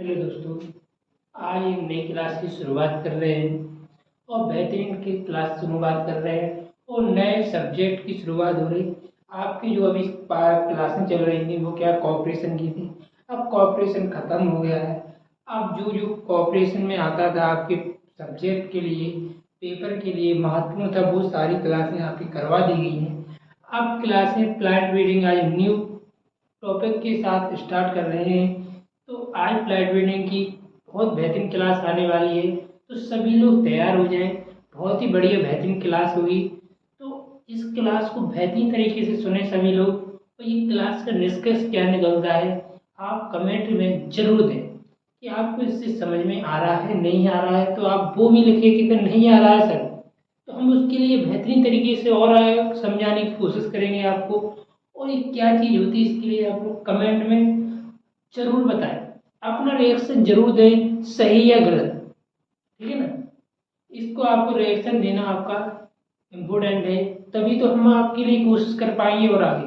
Hello दोस्तों, आज एक नई क्लास की शुरुआत कर रहे हैं और बेहतरीन की क्लास की शुरुआत कर रहे हैं और नए सब्जेक्ट की शुरुआत हो रही। आपकी जो अभी क्लासें चल रही थी वो क्या कॉपरेशन की थी। अब कॉपरेशन ख़त्म हो गया है। अब जो जो कॉपरेशन में आता था आपके सब्जेक्ट के लिए, पेपर के लिए महत्वपूर्ण था, वो सारी क्लासें आपकी करवा दी गई हैं। अब क्लासें प्लांट ब्रीडिंग आज न्यू टॉपिक के साथ स्टार्ट कर रहे हैं। तो आज फ्लाइट ट्रेनिंग की बहुत बेहतरीन क्लास आने वाली है, तो सभी लोग तैयार हो जाएं। बहुत ही बढ़िया बेहतरीन क्लास होगी। तो इस क्लास को बेहतरीन तरीके से सुने सभी लोग। तो ये क्लास का निष्कर्ष क्या निकलता है आप कमेंट में जरूर दें कि आपको इससे समझ में आ रहा है, नहीं आ रहा है। तो आप वो भी लिखें कि अगर नहीं आ रहा है सर, तो हम उसके लिए बेहतरीन तरीके से और समझाने की कोशिश करेंगे आपको। और ये क्या चीज़ होती है इसके लिए आप लोग कमेंट में जरूर बताएं, अपना रिएक्शन जरूर दें, सही या गलत। ठीक है ना। इसको आपको रिएक्शन देना आपका इम्पोर्टेंट है, तभी तो हम आपके लिए कोशिश कर पाएंगे। और आगे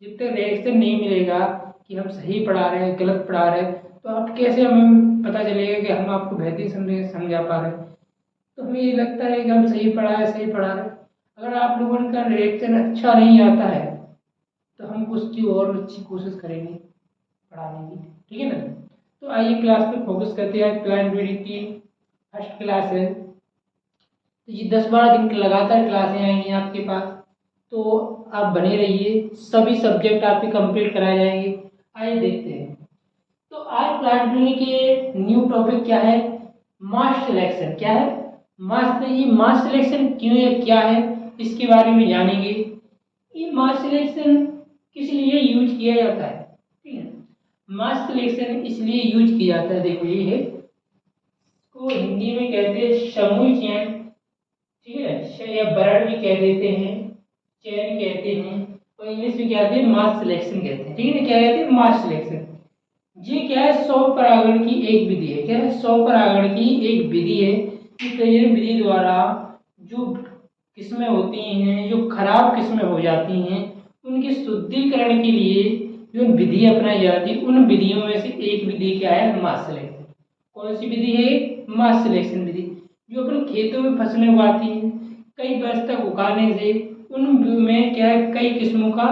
जब तक रिएक्शन नहीं मिलेगा कि हम सही पढ़ा रहे हैं गलत पढ़ा रहे हैं, तो आप कैसे हमें पता चलेगा कि हम आपको बेहतरीन समझा पा रहे हैं। तो हमें ये लगता है कि हम सही पढ़ा है, सही पढ़ा रहे हैं। अगर आप लोगों का रिएक्शन अच्छा नहीं आता है तो हम उसकी और अच्छी कोशिश करेंगे पढ़ाने की। ठीक है ना। तो आइए क्लास पे फोकस करते हैं। प्लान ब्रीडिंग की फर्स्ट क्लास है, तो ये 10-12 दिन की लगातार क्लासें आएंगी आपके पास। तो आप बने रहिए, सभी सब्जेक्ट आपके कंप्लीट कराए जाएंगे। आइए देखते हैं। तो आज प्लान ब्रीडिंग के न्यू टॉपिक क्या है, मास सिलेक्शन। क्या है ये मास सिलेक्शन क्यों है, क्या है, इसके बारे में जानेंगे। ये मास सिलेक्शन किस लिए यूज किया जाता है। ठीक है, मास सिलेक्शन इसलिए यूज किया जाता है, देखो ये है, इसको हिंदी में कहते हैं समूह चयन। ठीक है, या बर्ड भी कह देते हैं, चयन कहते हैं, और इंग्लिश में क्या कहते हैं, मास सिलेक्शन कहते हैं। ठीक है, क्या कहते हैं, मास सिलेक्शन। ये क्या है, 100 परागण की एक विधि है। क्या है, 100 परागण की एक विधि है। इस विधि द्वारा जो किस्में होती हैं, जो खराब किस्में हो जाती हैं, उनके शुद्धिकरण के लिए जो विधि अपनाई जाती है, उन विधियों में से एक विधि क्या है, मास सिलेक्शन। कौन सी विधि है, मास सिलेक्शन विधि। जो अपने खेतों में फसलें उगाती हैं, कई वर्ष तक उगाने से उनमें क्या है, कई किस्मों का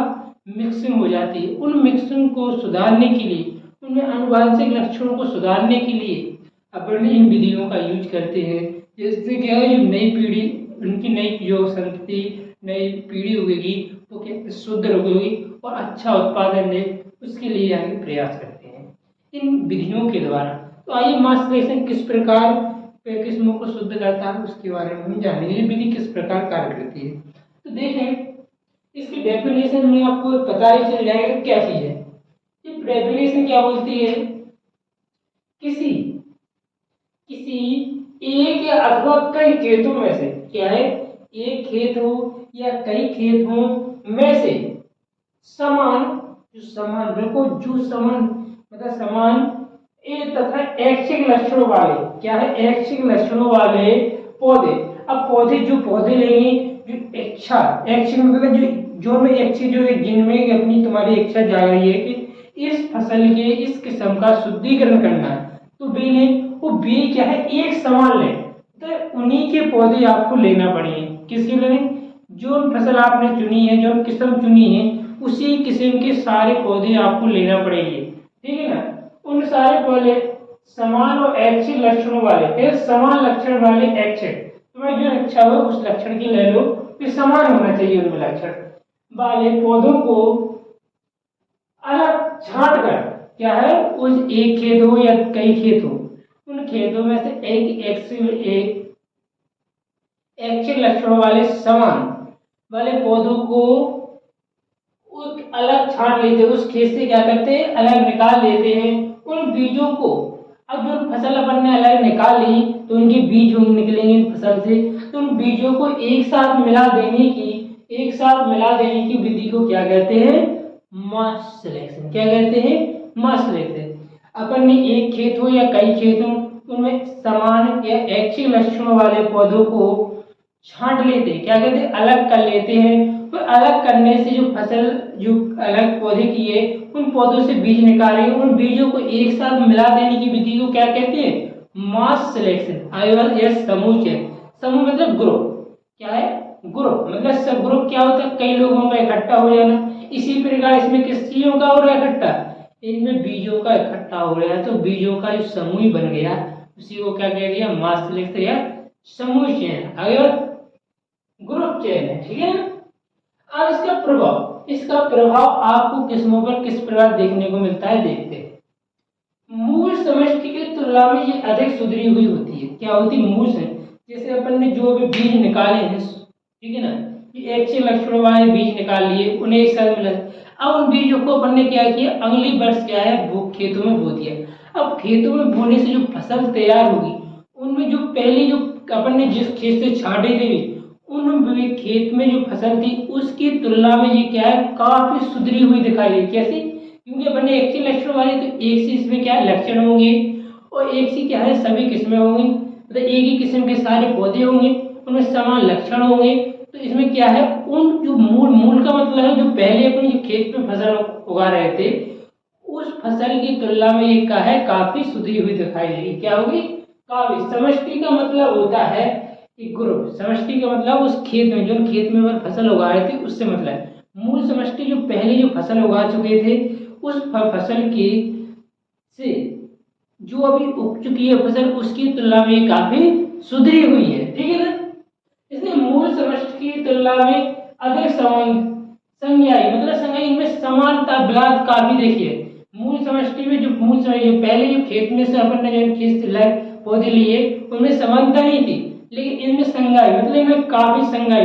मिक्सिंग हो जाती है। उन मिक्सिंग को सुधारने के लिए, उनमें आनुवांशिक लक्षणों को सुधारने के लिए अपन इन विधियों का यूज करते हैं। जिससे क्या है, जो नई पीढ़ी, उनकी नई जो संतति, नई पीढ़ी उगेगी, वो क्या शुद्ध होगी और अच्छा उत्पादन दे, उसके लिए आगे प्रयास करते हैं इन विधियों के द्वारा। तो आइए मास सिलेक्शन किस प्रकार किस्मों को शुद्ध करता है उसके बारे में हम जानेंगे, ये विधि किस प्रकार कार्य करती है। तो देखें, इसकी डेफिनेशन में आपको पता ही चल जाएगा क्या चीज है। ये डेफिनेशन क्या बोलती है, किसी किसी एक या अथवा कई खेतों में से, क्या है, एक खेत हो या कई खेत हो में से समान, जो समान, देखो जो समान मतलब समान ए तथा ऐच्छिक लक्षणों वाले, क्या है, ऐच्छिक लक्षणों वाले पौधे। अब पौधे, जो पौधे लेंगे, जो इच्छा, ऐच्छिक मतलब जो में ऐच्छिक, जो जिनमें अपनी तुम्हारी इच्छा जा रही है कि इस फसल के इस किस्म का शुद्धिकरण करना है, तो बी लें। वो बी क्या है, एक समान लें, तो उन्हीं के पौधे आपको लेना पड़ेंगे। किसके लेने, जो फसल आपने चुनी है, जो किस्म चुनी है, उसी किस्म के सारे पौधे आपको लेना पड़ेंगे। ठीक है ना। उन सारे पौधे समान और ऐच्छिक लक्षणों वाले, फिर समान लक्षण वाले ऐच्छिक, तुम्हें जो इच्छा हो उस लक्षण की ले लो, फिर समान होना चाहिए उनमें लक्षण वाले पौधों को अलग छांट कर, क्या है, उस एक खेत हो या कई खेत हो, उन खेतों में से एक ऐच्छिक लक्षणों वाले समान वाले पौधों को अलग छांट लेते हैं। उस खेत से क्या करते हैं, अलग निकाल लेते हैं उन बीजों को। अब जो फसल अपन ने अलग निकाल ली, तो उनके बीज निकलेंगे फसल से, तो उन बीजों को एक साथ मिला देने की विधि को क्या कहते हैं, मास सिलेक्शन। क्या कहते हैं, मास सिलेक्शन। अपन ने एक खेत हो या कई खेत हो, उनमें समान या ऐच्छिक लक्षणों वाले पौधों को छांट लेते हैं, क्या कहते हैं, अलग कर लेते हैं, तो अलग करने से जो फसल, जो अलग पौधे किए, उन पौधों से बीज निकाले, उन बीजों को एक साथ मिला देने की विधि को क्या कहते हैं? मास सिलेक्शन या समूह चयन। समूह मतलब ग्रुप, क्या है? ग्रुप मतलब सब ग्रुप क्या होता है? कई लोगों का इकट्ठा हो जाना। इसी प्रकार इसमें किस चीजों का हो रहा है इकट्ठा? इनमें बीजों का इकट्ठा हो रहा है, तो बीजों का जो समूह बन गया उसी को क्या कह दिया? मास सिलेक्शन या समूह चयन। आगे ग्रुप चयन है, ठीक है ना। अब इसका प्रभाव आपको किस्मों पर किस प्रकार देखने को मिलता है, देखते हैं। मूल समष्टि की तुलना में ये अधिक सुधरी हुई होती है। क्या होती है? मूल से, जैसे अपन ने जो भी बीज निकाले हैं, ठीक है ना, ये एक से लक्षणों वाले बीज निकाल लिए, उन्हें एक साथ मिला। अब उन बीजों को अपन ने क्या किया? अगली वर्ष क्या है? वो खेतों में बो दिया। अब खेतों में बोने से जो फसल तैयार होगी, उनमें जो पहले जो अपन ने जिस खेत से छांटे थे, उन खेत में जो फसल थी उसकी तुलना में ये क्या है? काफी सुधरी हुई दिखाई दे। कैसे? क्योंकि अपन ने एक से लक्षण वाले, तो एक से इसमें क्या है? लक्षण होंगे, और एक से क्या है? सभी किस्में होंगी, मतलब एक ही किस्म के सारे पौधे होंगे, उनमें समान लक्षण होंगे। तो इसमें क्या है? उन जो मूल का मतलब है जो पहले अपने जो खेत में फसल उगा रहे थे, उस फसल की तुलना में ये क्या है? काफी सुधरी हुई दिखाई देगी। क्या होगी? काफी। समष्टि का मतलब होता है कि ग्रुप, समष्टि का मतलब उस खेत में, जो खेत में फसल उगा रहे थे उससे मतलब है। मूल समष्टि जो पहले जो फसल उगा चुके थे उस फसल की से जो अभी उग चुकी है फसल, उसकी तुलना में काफी सुधरी हुई है, ठीक है ना। इसलिए मूल समष्टि की तुलना में अधिक संज्ञाई, मतलब संज्ञाई, इनमें समानता विलाद काफी देखिए। मूल समष्टि में जो पहले जो खेत में से अपन ने जो खेत से लाए पौधे लिए, उनमें समानता नहीं थी, लेकिन इनमें संगाई, मतलब इनमें काफी संगाई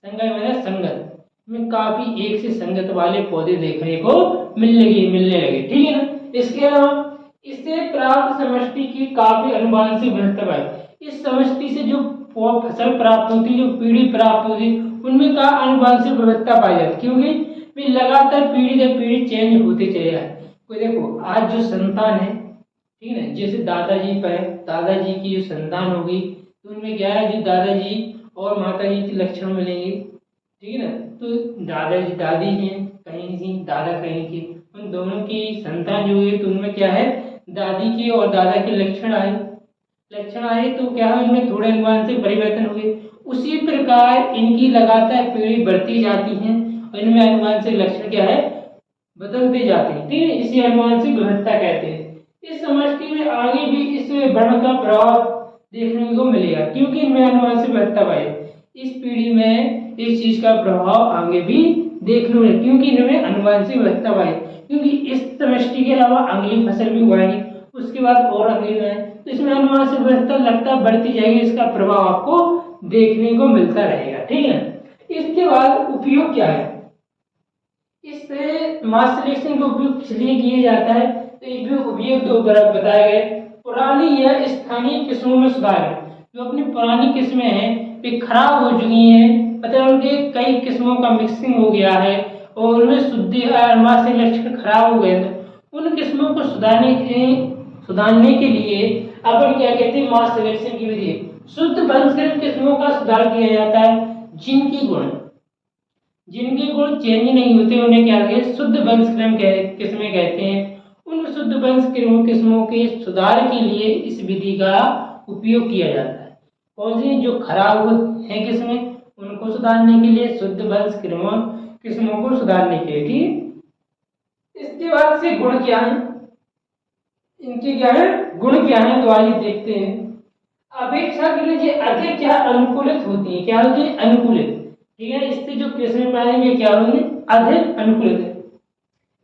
मतलब संगत में काफी एक से संगत वाले पौधे देखने को मिलने लगे, ठीक है ना। इसके अलावा इससे प्राप्त समष्टि की काफी अनुवांशिक विविधता है। इस समष्टि से जो फसल प्राप्त होती, जो पीढ़ी प्राप्त होती, उनमें का अनुवांशिक विविधता पाई जाती, क्योंकि वे लगातार पीढ़ी दर पीढ़ी चेंज होते चले जाए। कोई देखो, आज जो संतान है, ठीक है ना, जैसे दादाजी पर दादाजी की जो संतान होगी, तो उनमें क्या है? जो दादाजी और माताजी के लक्षण मिलेंगे, ठीक है ना। तो दादाजी दादी हैं कहीं की, दादा कहीं की, उन दोनों की संतान जो हुई तो उनमें क्या है? दादी के और दादा के लक्षण आए तो क्या है? उनमें थोड़े अनुवांशिक परिवर्तन हुए। उसी प्रकार इनकी लगातार पीढ़ी बढ़ती जाती है और इनमें अनुवांशिक लक्षण क्या है? बदलते जाते हैं, ठीक है। इसे अनुवांशिक विविधता कहते हैं। इस समष्टि में आगे भी इस वर्ण का प्रभाव देखने को मिलेगा, क्योंकि इनमें अनुवांशिक विविधता पाई। इस पीढ़ी में इस चीज का प्रभाव आगे भी देखने को मिलेगा, क्योंकि इनमें अनुवांशिक विविधता पाई। क्योंकि इस समष्टि के अलावा अगली फसल भी उगाएंगे, उसके बाद और अगली में, तो इसमें अनुवांशिक विविधता लगता बढ़ती जाएगी, इसका प्रभाव आपको देखने को मिलता रहेगा, ठीक है। इसके बाद उपयोग क्या है? इससे मास सिलेक्शन का उपयोग इसलिए किया जाता है, तो ये भी उपयोग दो तरह बताए गए। पुरानी या स्थानीय किस्मों में सुधार है। जो अपनी पुरानी किस्में हैं वे खराब हो चुकी हैं, मतलब उनके कई किस्मों का मिक्सिंग हो गया है और उनमें शुद्धि मास सिलेक्शन खराब हो गए, तो उन किस्मों को सुधारने के लिए अपन क्या कहते हैं? मास सिलेक्शन की विधि। शुद्ध वंशक्रम किस्मों का सुधार किया जाता है, जिनके गुण चेंज नहीं होते उन्हें क्या कहते हैं? शुद्ध वंशक्रम किस्में कहते हैं। उन शुद्ध वंशक्रम किस्मों के सुधार के लिए इस विधि का उपयोग किया जाता है। कौन सी? जो खराब है किस्में, उनको सुधारने के लिए, शुद्ध वंशक्रम किस्मों को सुधारने के लिए, ठीक। इसके बाद से गुण क्या है? इनके क्या है? गुण क्या है? तो आइए देखते हैं। अपेक्षाकृत ये अधिक क्या अनुकूलित होती है। क्या होती है? अनुकूलित, ठीक है। इससे जो किस्में पाएंगे क्या होंगे? अधिक अनुकूलित है।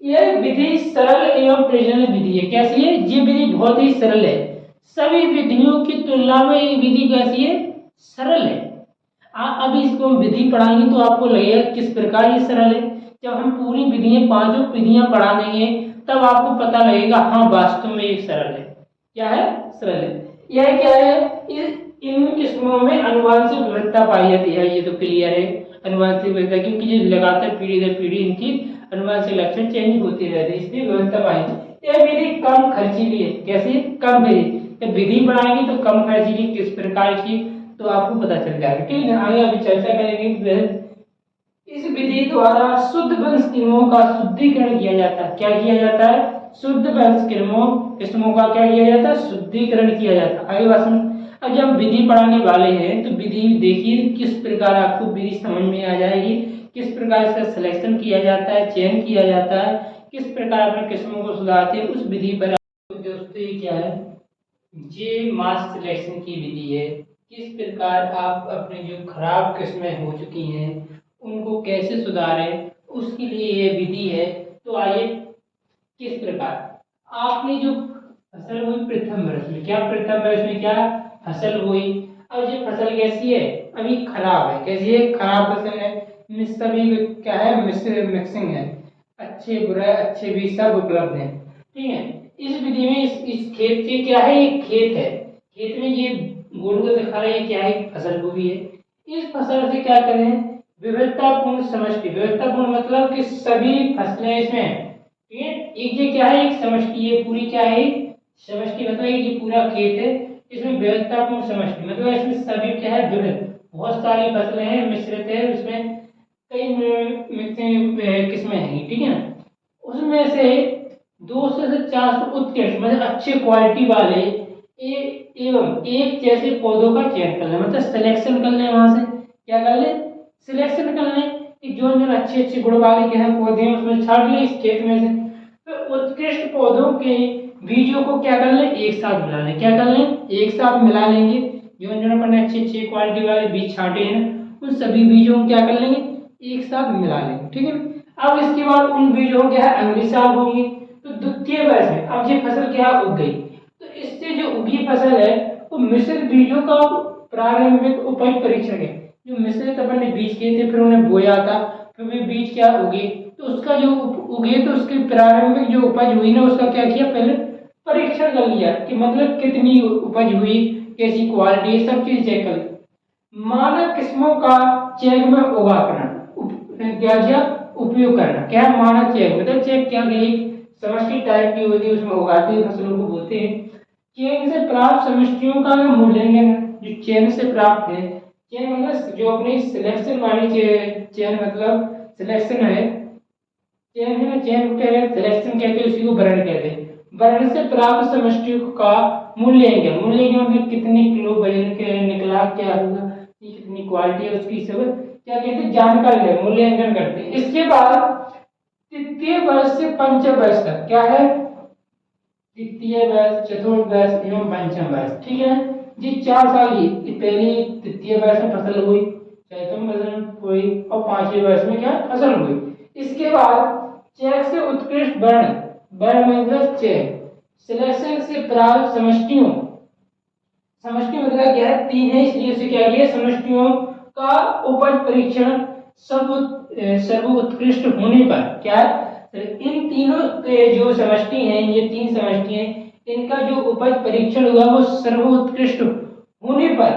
यह विधि सरल एवं प्रयोजनीय विधि है। कैसी है? ये विधि बहुत ही सरल है। सभी विधियों की तुलना में ये विधि कैसी है? सरल है। अभी इसको हम विधि पढ़ाएंगे तो आपको लगेगा किस प्रकार ये सरल है। जब हम पूरी विधियां, पांचों विधियां पढ़ा देंगे, तब आपको पता लगेगा हाँ वास्तव में ये सरल है। क्या है? सरल है। यह क्या है? इन किस्मों में अनुवांशिक विविधता पाई जाती है, ये तो क्लियर है। अनुवांशिक विविधता, क्योंकि ये लगातार पीढ़ी दर पीढ़ी इनकी अनुवांशिक लक्षण चेंज होते रहते हैं, इसलिए विविधता पाई। यह विधि कम खर्चीली है। कैसे? कम विधि। जब विधि बनाएंगे तो कम खर्चीली किस प्रकार की, तो आपको पता चल जाएगा, ठीक है। आगे अभी चर्चा करेंगे। इस विधि द्वारा शुद्ध वंश किस्मों का शुद्धिकरण किया जाता है। क्या किया जाता है? शुद्ध वंश किस्मों का क्या किया जाता है? शुद्धिकरण किया जाता है। आगे बात सुन। अब जब विधि पढ़ाने वाले हैं तो विधि देखिए किस प्रकार आपको विधि समझ में आ जाएगी, किस प्रकार इसका सिलेक्शन किया जाता है, चयन किया जाता है, किस प्रकार अपने किस्मों को सुधारते हैं, उस विधि पर दोस्तों ये क्या है? ये मास सिलेक्शन की विधि है। किस प्रकार आप अपने जो खराब किस्में हो चुकी हैं उनको कैसे सुधारें, उसके लिए ये विधि है। तो आइए किस प्रकार आपने जो फसल हुई प्रथम वर्ष में, क्या प्रथम वर्ष में क्या फसल हुई, अब ये फसल कैसी है? अभी खराब है। कैसी है? खराब फसल है। सभी क्या है? मिक्सिंग है, अच्छे बुरे अच्छे भी सब उपलब्ध हैं। ठीक है। इस विधि में इस खेत के क्या है? ये खेत है। खेत में ये गोल को दिखा रहे हैं क्या है? फसल गोभी है। इस फसल से क्या करें? विविधतापूर्ण समष्टि। विविधतापूर्ण मतलब कि सभी फसलें इसमें हैं। ठीक है। एक ये क्या है? एक समष्टि। ये पूरी क्या है? समष्टि मतलब ये पूरा खेत है। इसमें विविधतापूर्ण समष्टि मतलब इसमें सभी क्या है? विविध बहुत सारी फसलें हैं, मिश्रित है, इसमें कई मिक्सिंग किस्में हैं। ठीक है ना। उसमें से 200 से 400 उत्कृष्ट मतलब अच्छे क्वालिटी वाले एवं एक जैसे पौधों का चयन कर लें, मतलब सिलेक्शन कर लें। वहां से क्या कर लें? सिलेक्शन कर लें कि जो जो अच्छे अच्छे गुण वाले के हैं पौधे हैं उसमें छांट लें इस खेत में से। तो उत्कृष्ट पौधों के बीजों को क्या कर लें? एक साथ मिला लें। क्या कर लें? एक साथ मिला लेंगे। जो जो अपन ने अच्छे अच्छे क्वालिटी वाले बीज छांटे हैं उन सभी बीजों को क्या कर लेंगे? एक साथ मिला लेंगे। ठीक है। अब इसके बाद उन बीजों को क्या है? अगली साल होंगी। तो द्वितीय वर्ष में अब ये फसल क्या उग गई, तो इससे जो उगी फसल है वो मिश्रित बीजों का प्रारंभिक उपज परीक्षण है। जो मिश्रित अपन ने बीज किए थे फिर उन्हें बोया था, फिर वे बीज क्या उगे, तो उसका जो उगे तो उसकी प्रारंभिक जो उपज हुई ना उसका क्या किया? पहले परीक्षण कर लिया कि मतलब कितनी उपज हुई, कैसी क्वालिटी, सब चीज चेक कर। मानक किस्मों का चेक में उगा करना क्या किया? उपयोग करना। क्या है? मानक चेक मतलब चेक क्या गई समष्टि टाइप की होती है उसमें उगाते हैं फसलों को बोलते हैं। चयन से प्राप्त समष्टियों का मूल्यांकन जो चयन से प्राप्त है, चयन मतलब जो अपनी सिलेक्शन वाली चयन मतलब सिलेक्शन है। चयन है ना, चयन को कहते हैं सिलेक्शन कहते हैं, उसी को वर्ण कहते हैं। वर्ण से प्राप्त समष्टियों का मूल्यांकन। मूल्यांकन मतलब कितने किलो वजन के निकला, क्या हुआ, कितनी क्वालिटी है उसकी, सब क्या कहते हैं? जानकारी है, मूल्यांकन करते हैं। इसके बाद तृतीय वर्ष से पंचम वर्ष तक क्या है? तृतीय वर्ष, चतुर्थ वर्ष एवं पंचम वर्ष। ठीक है। जी 4 साल की पहली तृतीय वर्ष में फसल हुई, चौथम वर्ष में हुई और पांचवें वर्ष में क्या फसल हुई। इसके बाद चेक से उत्कृष्ट वर्ण, वर्ण मतलब चेक, सिलेक्शन से प्राप्त समष्टियों, समष्टि मतलब क्या है? 3 है इसलिए उसे क्या किया? समष्टियों का उपज परीक्षण सर्वोत्कृष्ट होने पर क्या है? इन तीनों के जो समष्टि हैं, ये 3 समष्टि हैं, इनका जो उपज परीक्षण हुआ वो सर्वोत्कृष्ट होने पर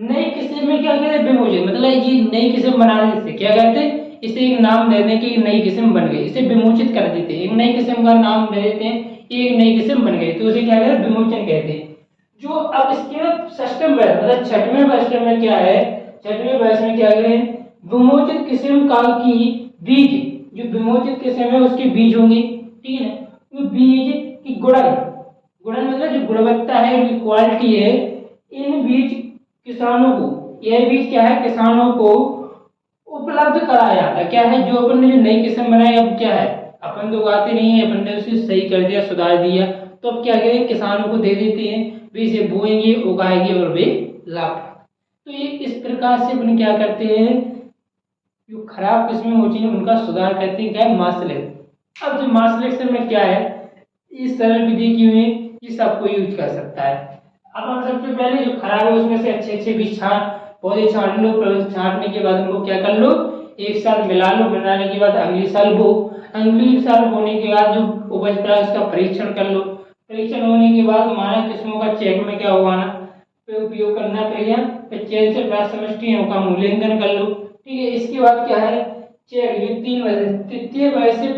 नई किस्म में क्या कहते हैं? विमोचन मतलब ये नई किस्म बनाने से क्या कहते हैं? इसे एक नाम दे दें कि नई किस्म बन गई, इसे विमोचित कर देते हैं, एक नई किस्म का नाम दे देते हैं, एक नई किस्म बन गई तो उसे क्या कहते हैं? विमोचन कहते हैं। जो अब इसके षष्ठम वर्ष मतलब छठवें वर्ष में क्या है? छठवें वर्ष में क्या करें? विमोचित किस्म काल की बीज, जो विमोचित किस्म है उसके बीज होंगे। ठीक है। वो बीज की गुणन, गुणन मतलब जो गुणवत्ता है, जो क्वालिटी है, इन बीज किसानों को, यह बीज क्या है? किसानों को उपलब्ध कराया जाता है। क्या है? जो अपन ने जो नई किस्म बनाई अब क्या है? अपन तो उगाते नहीं है, अपन ने उसे सही कर दिया, सुधार दिया, तो अब क्या करें? किसानों को दे देते हैं, वे इसे बोएंगे, उगाएंगे और वे लाभ। तो ये इस प्रकार से अपन क्या करते हैं? जो खराब किस्में होती हैं उनका सुधार करते हैं। क्या है? मास सिलेक्शन। अब जो मास सिलेक्शन में क्या है? इस सरल विधि की हुई ये सबको यूज कर सकता है। अब हम सबसे पहले जो खराब है उसमें से अच्छे अच्छे बीज पौधे छांट लो, छांटने के बाद उनको क्या कर लो? एक साथ मिला लो, मिलाने के बाद अगली साल बो, अगली साल बोने के बाद जो उपज पड़ा उसका परीक्षण कर लो, परीक्षण होने के बाद मानक किस्मों का चेक में क्या उगाना पे उपयोग करना पड़ेगा, फिर चयन से प्राप्त समष्टियों का मूल्यांकन कर लो। ठीक है। इसके बाद क्या है? चेक, ये 3 वर्ष, तृतीय वर्ष से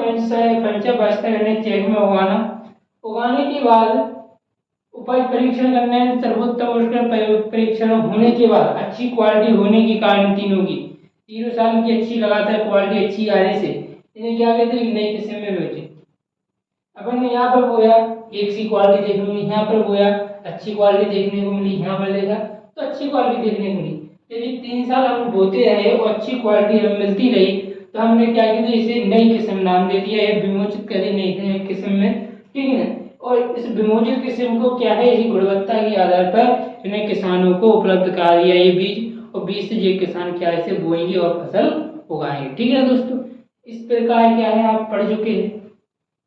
पंचम वर्ष तक इन्हें चेक में उगाना, उगाने के बाद उपज परीक्षण करने, सर्वोत्तम परीक्षण होने के बाद अच्छी क्वालिटी होने के कारण तीनों की तीनों साल की अच्छी लगातार क्वालिटी अच्छी आने से इन्हें क्या कहते हैं, नई किस्म में बेचे। अपन ने यहाँ पर बोया, एक सी क्वालिटी देखने को मिली, यहाँ पर बोया अच्छी क्वालिटी देखने को मिली, यहाँ पर देखा तो अच्छी क्वालिटी देखने को मिली। यदि 3 साल हम बोते रहे और अच्छी क्वालिटी हमें मिलती रही तो हमने क्या किया, इसे नई किस्म नाम दे दिया, ये विमोचित कर दी नई किस्म में, ठीक है ना। और इस विमोचित किस्म को क्या है, इसी गुणवत्ता के आधार पर इन्हें किसानों को उपलब्ध करा दिया ये बीज, और बीज से जो किसान क्या इसे बोएंगे और फसल उगाएंगे, ठीक है दोस्तों। इस प्रकार क्या है आप पढ़ चुके हैं,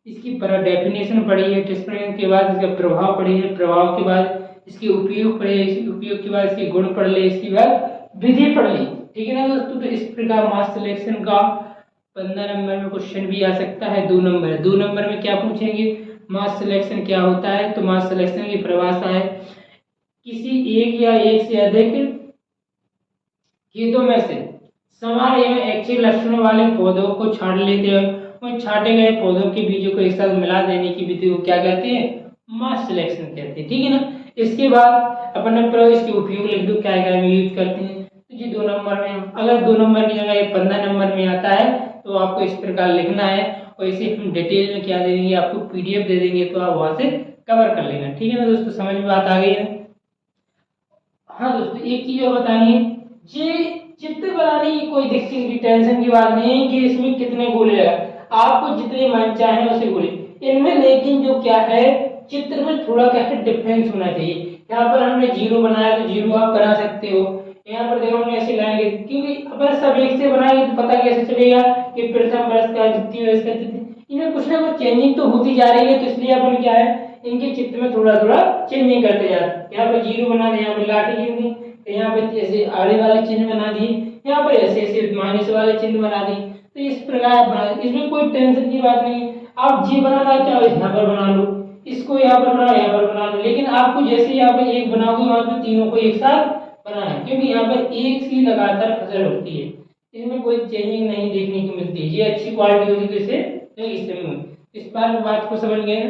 इसकी डेफिनेशन पढ़ी है, डिस्क्रिप्शन के बाद इसका प्रभाव पढ़ी है, प्रभाव के बाद इसके उपयोग पढ़े, इसके उपयोग के बाद इसके गुण पढ़ ले, इसके बाद विधि पढ़ ली, ठीक है ना दोस्तों। तो इस प्रकार मास सिलेक्शन का 15 नंबर में क्वेश्चन भी आ सकता है। 2 नंबर में क्या पूछेंगे, मास सिलेक्शन क्या होता है। तो मास सिलेक्शन की परिभाषा है, किसी एक या एक से अधिक खेतों में से समान एवं ऐच्छिक लक्षणों वाले पौधों को छांट लेते हैं, उन छांटे गए पौधों के बीजों को एक साथ मिला देने की विधि को क्या कहते हैं, मास सिलेक्शन कहते हैं, ठीक है ना। इसके बाद अपन ने इसके उपयोग लिख दो, क्या क्या यूज करते हैं। तो जी 2 नंबर में, अगर 2 नंबर की जगह 15 नंबर में आता है तो आपको इस प्रकार लिखना है, और इसे हम डिटेल में क्या दे देंगे, आपको पीडीएफ दे देंगे, तो आप वहां से कवर कर लेना, ठीक है ना दोस्तों। समझ में बात आ गई है। हाँ दोस्तों, एक चीज और बतानी है, ये चित्र बनाने की कोई दिक्कत की टेंशन की बात नहीं है कि इसमें कितने गोले लगा, आपको जितने मन चाहे उसे गोले इनमें, लेकिन जो क्या है चित्र में थोड़ा क्या है डिफरेंस होना चाहिए। यहाँ पर हमने जीरो बनाया तो जीरो आप बना सकते हो, यहाँ पर देखो हमने ऐसे लाएंगे, क्योंकि अगर सब एक से बनाएंगे तो पता कैसे चलेगा कि प्रथम वर्ष का, द्वितीय वर्ष का, इनमें कुछ ना कुछ चेंजिंग तो होती जा रही है। तो इसलिए अपन क्या है, इनके चित्र में थोड़ा थोड़ा चेंजिंग करते जाते हैं। यहाँ पर जीरो बना दिया, यहाँ पर लाठी गिन दी, यहाँ पर ऐसे आड़े वाले चिन्ह बना दिए, यहाँ पर ऐसे ऐसे माइनस वाले चिन्ह बना दिए। तो इस प्रकार बना, इसमें कोई टेंशन की बात नहीं है। आप जी बनाना चाहो यहाँ पर बना लो, इसको यहाँ पर बनाओ, यहाँ पर बना लो, लेकिन आपको जैसे यहाँ पर एक बनाओगे वहां पर तीनों को एक साथ बनाना है, क्योंकि यहाँ पर एक सी लगातार फसल होती है, इसमें कोई चेंजिंग नहीं देखने को मिलती है। ये अच्छी क्वालिटी होगी तो इसे इस बात को समझ गए ना।